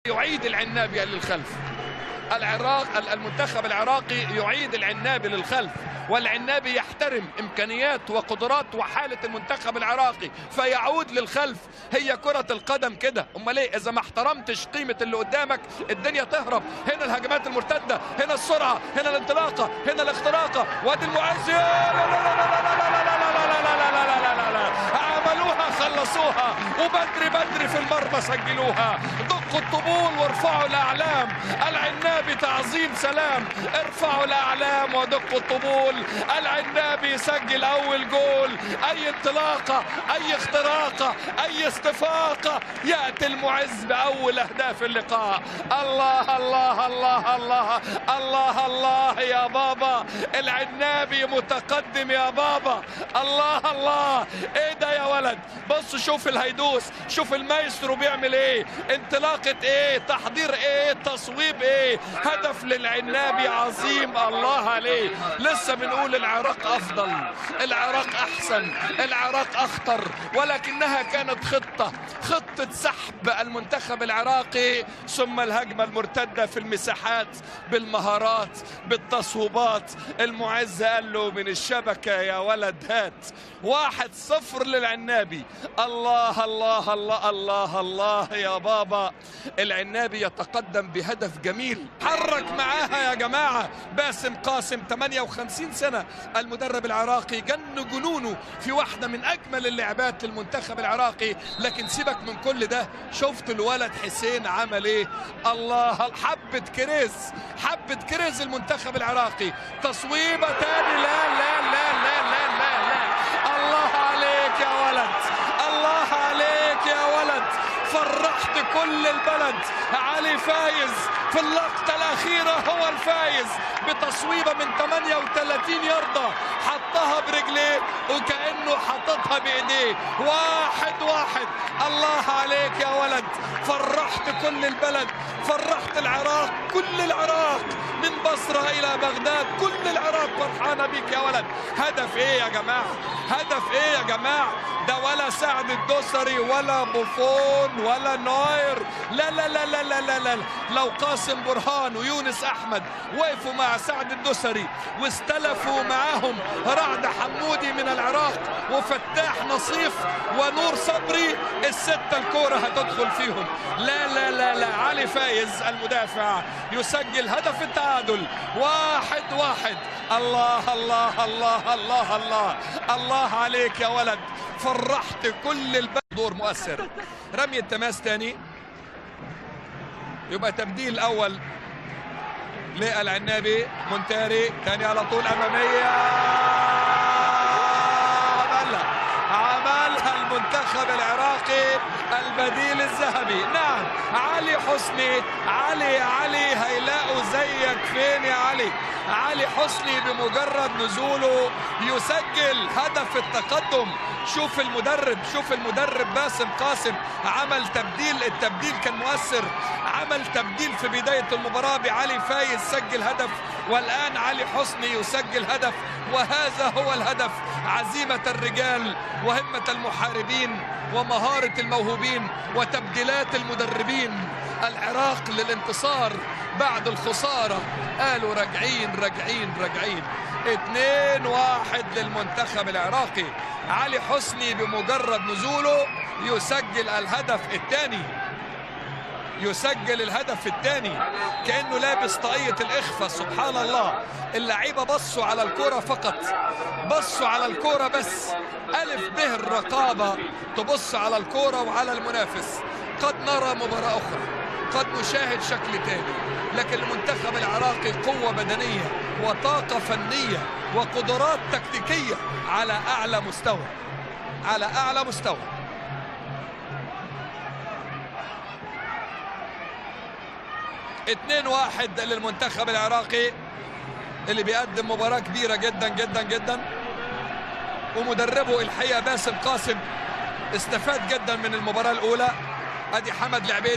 يعيد العنابي للخلف. المنتخب العراقي يعيد العنابي للخلف، والعنابي يحترم امكانيات وقدرات وحاله المنتخب العراقي فيعود للخلف. هي كره القدم كده، امال ايه؟ اذا ما احترمتش قيمه اللي قدامك الدنيا تهرب. هنا الهجمات المرتده، هنا السرعه، هنا الانطلاقه، هنا الاختراقه، وادي المعز. عملوها، خلصوها، وبدري في المرمى سجلوها. دقوا الطبول وارفعوا الاعلام. العنابي تعظيم سلام، ارفعوا الاعلام ودقوا الطبول. العنابي يسجل اول جول. اي انطلاقه، اي اختراقه، اي استفاقه. ياتي المعز باول اهداف اللقاء. الله الله الله الله الله الله يا بابا، العنابي متقدم يا بابا. الله الله، ايه ده يا ولد؟ بص شوف الهيدوس، شوف المايسترو بيعمل ايه، انطلاقه ايه، تحضير ايه، تصويب ايه. هدف للعنابي عظيم، الله عليه. لسه بنقول العراق افضل، العراق احسن، العراق اخطر، ولكنها كانت خطه سحب المنتخب العراقي، ثم الهجمه المرتده في المساحات بالمهارات بالتصويبات. المعز قال له من الشبكه يا ولد هات. 1-0 للعنابي. الله الله الله الله الله يا بابا. العنابي يتقدم بهدف جميل، حرك معاها يا جماعه. باسم قاسم 58 سنه، المدرب العراقي جن جنونه في واحده من اجمل اللعبات للمنتخب العراقي. لكن سيبك من كل ده، شفت الولد حسين عمل ايه؟ الله، حبه كريز المنتخب العراقي. تصويبه تاني، لا لا لا لا لا لا لا. الله عليك يا ولد، الله عليك يا ولد، فرحت كل البلد. علي فايز في اللقطة الأخيرة هو الفايز بتصويبة من 38 ياردة، حطها برجليه وكأنه حطتها بإيديه. 1-1. الله عليك يا ولد، فرحت كل البلد، فرحت العراق، كل العراق من بصرة إلى بغداد، كل العراق فرحانة بيك يا ولد. هدف إيه يا جماعة؟ هدف إيه يا جماعة؟ ده ولا سعد الدوسري ولا بوفون ولا نوير، لا لا لا لا لا لا لا. لو قاسم برهان ويونس أحمد وقفوا مع سعد الدوسري واستلفوا معاهم رعد حمودي من العراق وفتاح نصيف ونور صبري، الستة الكورة هتدخل فيهم. لا لا لا لا. علي فايز المدافع يسجل هدف التعادل. 1-1. الله الله الله الله الله الله عليك يا ولد، فرحت كل البلد. دور مؤثر، رمي التماس تاني، يبقى تبديل اول للعنابي. مونتاري تاني على طول اماميه، عملها المنتخب العراقي البديل الذهبي. نعم، علي حسني. علي هيلاقوا زيك فين يا علي؟ علي حسني بمجرد نزوله يسجل هدف التقدم. شوف المدرب باسم قاسم عمل تبديل، التبديل كان مؤثر. عمل تبديل في بداية المباراة بعلي فايز، سجل هدف، والآن علي حسني يسجل هدف. وهذا هو الهدف، عزيمة الرجال وهمة المحاربين ومهارة الموهوبين وتبديلات المدربين. العراق للانتصار بعد الخسارة، قالوا راجعين راجعين راجعين. 2-1 للمنتخب العراقي. علي حسني بمجرد نزوله يسجل الهدف الثاني، كأنه لابس طاقية الإخفاء. سبحان الله، اللعيبة بصوا على الكرة فقط، بصوا على الكرة بس. ألف به الرقابة، تبص على الكرة وعلى المنافس. قد نرى مباراة أخرى، قد نشاهد شكل تاني، لكن المنتخب العراقي قوة بدنية وطاقة فنية وقدرات تكتيكية على أعلى مستوى، على أعلى مستوى. 2-1 للمنتخب العراقي اللي بيقدم مباراة كبيرة جدا جدا جدا. ومدربه الحقيقة باسم قاسم استفاد جدا من المباراة الأولى. أدي حمد العبيدي.